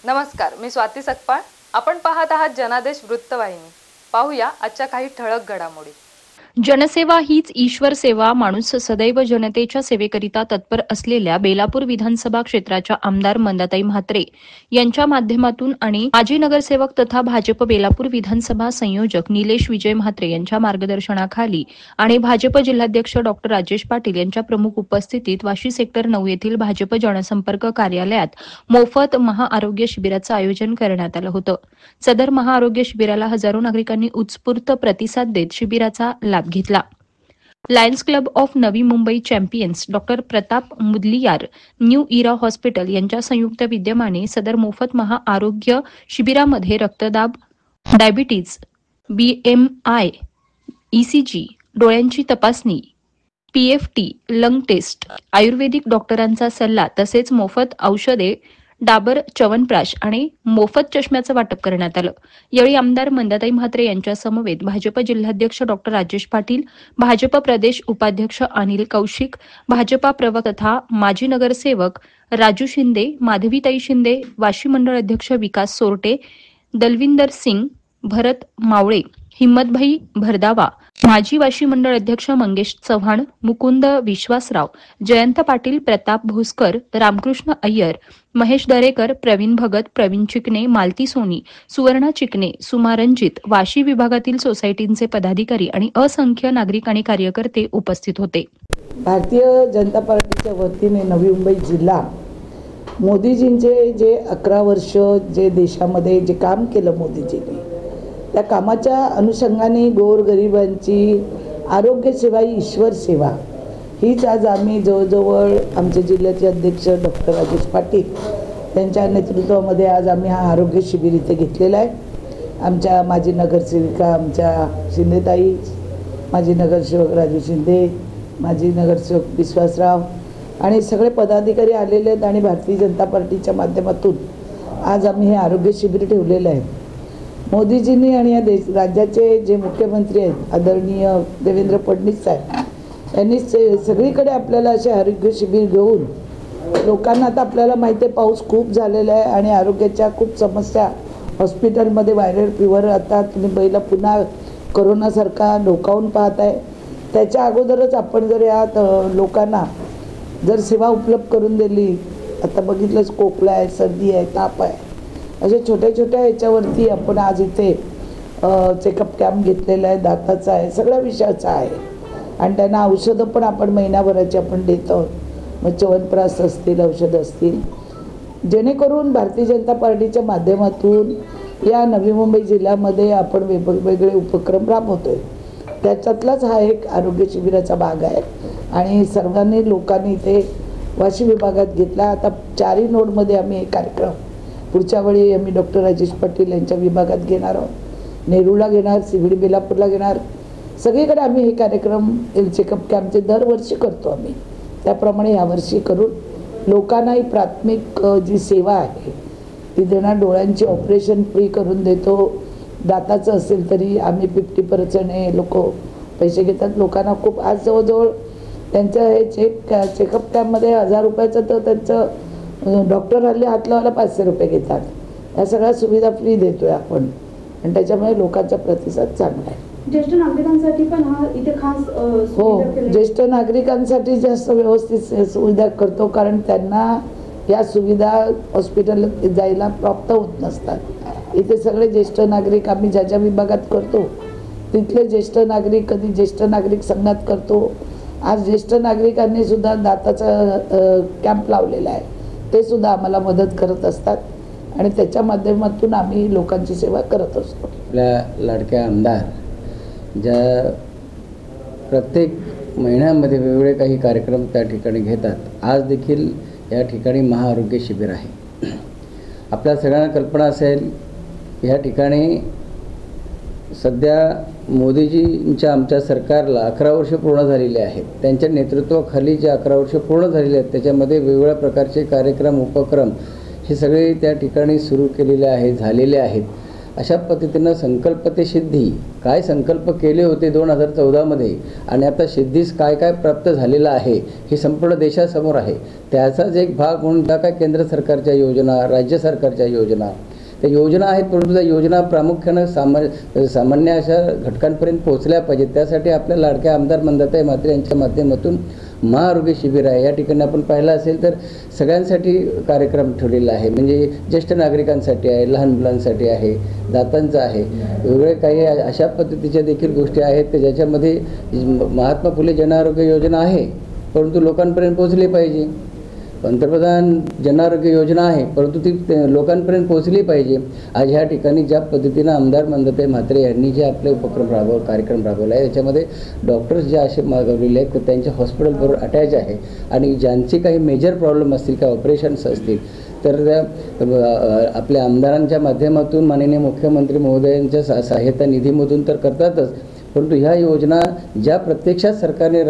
नमस्कार, मी स्वाती सकपाळ. आपण पाहत आहात जनादेश वृत्तवाहिनी. पाहूया आजच्या काही ठळक घडामोडी. जनसेवा हीच ईश्वर सेवा. माणूस सदैव जनतेच्या सेवेकरिता तत्पर असलेल्या बेलापूर विधानसभा क्षेत्राच्या आमदार मंदाताई म्हात्रे यांच्या माध्यमातून आणि माजी नगरसेवक तथा भाजप बेलापूर विधानसभा संयोजक निलेश विजय म्हात्रे यांच्या मार्गदर्शनाखाली आणि भाजप जिल्हाध्यक्ष डॉ राजेश पाटील यांच्या प्रमुख उपस्थितीत वाशी सेक्टर 9 येथील भाजप जनसंपर्क कार्यालयात मोफत महाआरोग्य शिबिराचं आयोजन करण्यात आलं होतं. सदर महाआरोग्य शिबिराला हजारो नागरिकांनी उत्स्फूर्त प्रतिसाद देत शिबिराचा लाभ घेतला. Lions club of Navi Mumbai champions Dr Pratap Mudaliar, new Ira hospital यांच्या संयुक्त विद्यमाने सदर मोफत महाआरोग्य शिबिरामध्ये रक्तदाब, डायबिटीज, BMI, ECG, डोळ्यांची तपासणी, PFT, लंग टेस्ट, आयुर्वेदिक डॉक्टरांचा सल्ला तसेच मोफत औषधे, डाबर च्यवनप्राश आणि मोफत चष्म्याचं वाटप करण्यात आलं. यावेळी आमदार मंदाताई म्हात्रे यांच्या समवेत भाजप जिल्हाध्यक्ष डॉ राजेश पाटील, भाजप प्रदेश उपाध्यक्ष अनिल कौशिक, भाजपा प्रवक्ता तथा माजी नगरसेवक राजू शिंदे, माधवीताई शिंदे, वाशी मंडळ अध्यक्ष विकास सोरटे, दलविंदर सिंग, भरत मावळे, हिम्मतभाई भरदावा, माजी वाशी मंडळ अध्यक्ष मंगेश चव्हाण, मुकुंद विश्वासराव, जयंत पाटील, प्रताप भोसकर, रामकृष्ण अय्यर, महेश दरेकर, प्रवीण भगत, प्रवीण चिकणे, मालती सोनी, सुवर्णा चिकणे, सुमा रणजित, वाशी विभागातील सोसायटींचे पदाधिकारी आणि असंख्य नागरिक आणि कार्यकर्ते उपस्थित होते. भारतीय जनता पार्टीच्या वतीने नवी मुंबई जिल्हा मोदीजींचे जे 11 वर्ष जे देशामध्ये जे काम केलं मोदीजींनी, त्या कामाच्या अनुषंगाने गोरगरिबांची आरोग्य सेवा ही ईश्वर सेवा हीच आज आम्ही जवळजवळ आमचे जिल्ह्याचे अध्यक्ष डॉक्टर राजेश पाटील यांच्या नेतृत्वामध्ये आज आम्ही हा आरोग्य शिबिर इथे घेतलेला आहे. आमच्या माजी नगरसेविका आमच्या शिंदेताई, माजी नगरसेवक राजू शिंदे, माजी नगरसेवक विश्वासराव आणि सगळे पदाधिकारी आलेले आहेत आणि भारतीय जनता पार्टीच्या माध्यमातून आज आम्ही हे आरोग्य शिबिर ठेवलेलं आहे. मोदीजींनी आणि या राज्याचे जे मुख्यमंत्री आहेत आदरणीय देवेंद्र फडणवीस साहेब यांनी सगळीकडे आपल्याला असे आरोग्य शिबिर घेऊन लोकांना, आता आपल्याला माहिती आहे पाऊस खूप झालेला आहे आणि आरोग्याच्या खूप समस्या, हॉस्पिटलमध्ये व्हायरल फिवर, आता तुम्ही पहिला पुन्हा करोनासारखा डोकावून पाहत आहे. त्याच्या अगोदरच आपण जर या लोकांना जर सेवा उपलब्ध करून दिली, आता बघितलंच खोकला आहे, सर्दी आहे, ताप आहे, अशा छोट्या छोट्या याच्यावरती आपण आज इथे चेकअप कॅम्प घेतलेला आहे. दाताचा आहे, सगळ्या विषयाचा आहे आणि त्यांना औषधं पण आपण महिनाभराची आपण देतो. मग च्यवनप्राश असतील, औषधं असतील, जेणेकरून भारतीय जनता पार्टीच्या माध्यमातून या नवी मुंबई जिल्ह्यामध्ये आपण वेगवेगळे उपक्रम राबवतो आहे. त्याच्यातलाच हा एक आरोग्य शिबिराचा भाग आहे आणि सर्वांनी लोकांनी इथे वाशी विभागात घेतला. आता 4ही नोडमध्ये आम्ही हे कार्यक्रम पुढच्या वेळी आम्ही डॉक्टर राजेश पाटील यांच्या विभागात घेणार आहोत, नेरूळला घेणार, CVD बेलापूरला घेणार. सगळीकडे आम्ही हे कार्यक्रम चेकअप कॅम्पचे दरवर्षी करतो आम्ही. त्याप्रमाणे यावर्षी करून लोकांना ही प्राथमिक जी सेवा आहे ती देणार. डोळ्यांची ऑपरेशन फ्री करून देतो. दाताचं असेल तरी आम्ही 50% हे लोक पैसे घेतात. लोकांना खूप आज जवळजवळ त्यांचं हे चेकअप कॅम्पमध्ये 1000 रुपयाचं तर त्यांचं डॉक्टर हल्ली हात लावायला 500 रुपये घेतात. या सगळ्या सुविधा फ्री देतोय आपण आणि त्याच्यामुळे लोकांचा प्रतिसाद चांगला आहे. ज्येष्ठ नागरिकांसाठी पण हा इथे खास हो, ज्येष्ठ नागरिकांसाठी जास्त व्यवस्थित सुविधा करतो कारण त्यांना या सुविधा हॉस्पिटल जायला प्राप्त होत नसतात. इथे सगळे ज्येष्ठ नागरिक आम्ही ज्या ज्या विभागात करतो तिथले ज्येष्ठ नागरिक, कधी ज्येष्ठ नागरिक संघात करतो. आज ज्येष्ठ नागरिकांनी सुद्धा दाताचा कॅम्प लावलेला आहे, ते सुद्धा आम्हाला मदत करत असतात आणि त्याच्या माध्यमातून आम्ही लोकांची सेवा करत असतो. आपल्या लाडक्या आमदार ज्या प्रत्येक महिन्यामध्ये वेगवेगळे काही कार्यक्रम त्या ठिकाणी घेतात. आज देखील या ठिकाणी महाआरोग्य शिबिर आहे. आपल्या सगळ्यांना कल्पना असेल, या ठिकाणी सध्या मोदीजींच्या आमच्या सरकारला 11 वर्ष पूर्ण झालेली आहेत. त्यांच्या नेतृत्वाखाली जे 11 वर्ष पूर्ण झालेले आहेत त्याच्यामध्ये वेगवेगळ्या प्रकारचे कार्यक्रम, उपक्रम हे सगळे त्या ठिकाणी सुरू केलेले आहेत, झालेले आहेत अशा पद्धतीनं संकल्प ते सिद्धी, काय संकल्प केले होते 2014मध्ये आणि आता सिद्धीस काय काय प्राप्त झालेलं आहे हे संपूर्ण देशासमोर आहे. त्याचाच एक भाग म्हणून ज्या काय केंद्र सरकारच्या योजना, राज्य सरकारच्या योजना, त्या योजना आहेत, परंतु त्या योजना प्रामुख्यानं सामान्य अशा घटकांपर्यंत पोहोचल्या पाहिजेत. त्यासाठी आपल्या लाडक्या आमदार मंदाताई म्हात्रे यांच्या माध्यमातून महाआरोग्य शिबिर आहे. या ठिकाणी आपण पाहिलं असेल तर सगळ्यांसाठी कार्यक्रम ठेवलेला आहे. म्हणजे ज्येष्ठ नागरिकांसाठी आहे, लहान मुलांसाठी आहे, दातांचं आहे, वेगळे काही अशा पद्धतीच्या देखील गोष्टी आहेत की ज्याच्यामध्ये महात्मा फुले जनआरोग्य योजना आहे, परंतु लोकांपर्यंत पोहोचली पाहिजे. पंतप्रधान जनआरोग्य योजना आहे, परंतु ती लोकांपर्यंत पोहोचली पाहिजे. आज ह्या ठिकाणी ज्या पद्धतीनं आमदार मंदाताई म्हात्रे यांनी जे आपले कार्यक्रम राबवला आहे, त्याच्यामध्ये डॉक्टर्स जे असे मागवलेले आहेत तर त्यांच्या हॉस्पिटलबरोबर अटॅच आहे आणि ज्यांचे काही मेजर प्रॉब्लेम असतील किंवा ऑपरेशन्स असतील तर त्या आपल्या आमदारांच्या माध्यमातून माननीय मुख्यमंत्री महोदयांच्या सहाय्यता निधीमधून तर करतातच, परंतु ह्या योजना ज्या प्रत्यक्षात सरकारने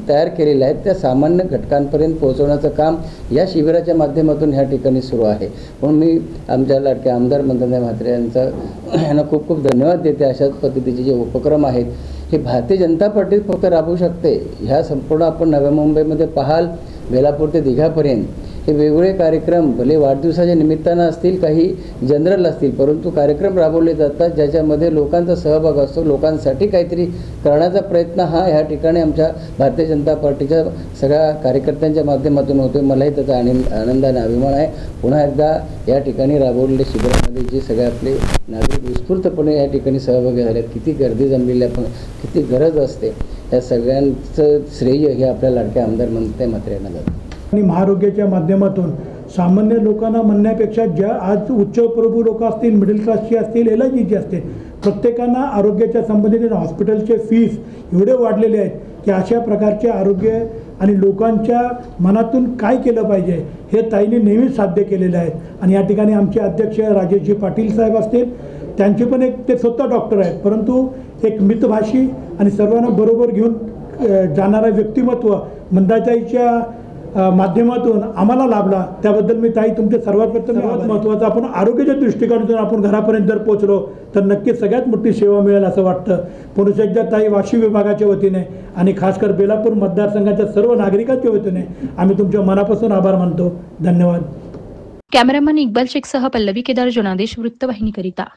तयार केलेल्या आहेत त्या सामान्य घटकांपर्यंत पोहोचवण्याचं काम या शिबिराच्या माध्यमातून ह्या ठिकाणी सुरू आहे. म्हणून मी आमच्या लाडक्या आमदार मंदाताई म्हात्रे यांना खूप खूप धन्यवाद देते. अशाच पद्धतीचे जे उपक्रम आहेत हे भारतीय जनता पार्टी फक्त राबवू शकते. ह्या संपूर्ण आपण नव्या मुंबईमध्ये पाहाल, बेलापूर ते दिघापर्यंत हे वेगवेगळे कार्यक्रम भले वाढदिवसाच्या निमित्तानं असतील, काही जनरल असतील, परंतु कार्यक्रम राबवले जातात ज्याच्यामध्ये लोकांचा सहभाग असतो. लोकांसाठी काहीतरी करण्याचा प्रयत्न हा ह्या ठिकाणी आमच्या भारतीय जनता पार्टीच्या सगळ्या कार्यकर्त्यांच्या माध्यमातून होतो. मलाही त्याचा आनंद आणि अभिमान आहे. पुन्हा एकदा या ठिकाणी राबवलेल्या शिबिरामध्ये जे सगळे आपले नागरिक उत्स्फूर्तपणे या ठिकाणी सहभागी झाले, किती गर्दी जमलेली आहे, पण किती गरज असते, या सगळ्यांचं श्रेय हे आपल्या लाडक्या आमदार मंदाताई म्हात्रे यांना जातं. आणि महाआरोग्याच्या माध्यमातून सामान्य लोकांना म्हणण्यापेक्षा ज्या आज उच्चप्रभू लोक असतील, मिडल क्लासची असतील, LIGची असतील, प्रत्येकांना आरोग्याच्या संबंधित हॉस्पिटलचे फीस एवढे वाढलेले आहेत की अशा प्रकारचे आरोग्य आणि लोकांच्या मनातून काय केलं पाहिजे हे ताईंनी नेहमीच साध्य केलेलं आहे. आणि या ठिकाणी आमचे अध्यक्ष राजेशजी पाटील साहेब असतील, त्यांचे पण एक ते स्वतः डॉक्टर आहेत, परंतु एक मितभाषी आणि सर्वांना बरोबर घेऊन जाणारा व्यक्तिमत्व मंदाताईच्या माध्यमातून आम्हाला लाभला. त्याबद्दल मी ताई तुमचे सर्वात महत्त्वाचं आपण आरोग्याच्या दृष्टिकोनातून आपण घरापर्यंत जर पोहोचलो तर नक्कीच सगळ्यात मोठी सेवा मिळेल असं वाटतं. पुन्हा एकदा ताई वाशी विभागाच्या वतीने आणि खासकर बेलापूर मतदारसंघाच्या सर्व नागरिकांच्या वतीने आम्ही तुमच्या मनापासून आभार मानतो. धन्यवाद. कॅमेरामन इक्बाल शेखसह पल्लवी केदार, जनादेश वृत्तवाहिनीकरिता.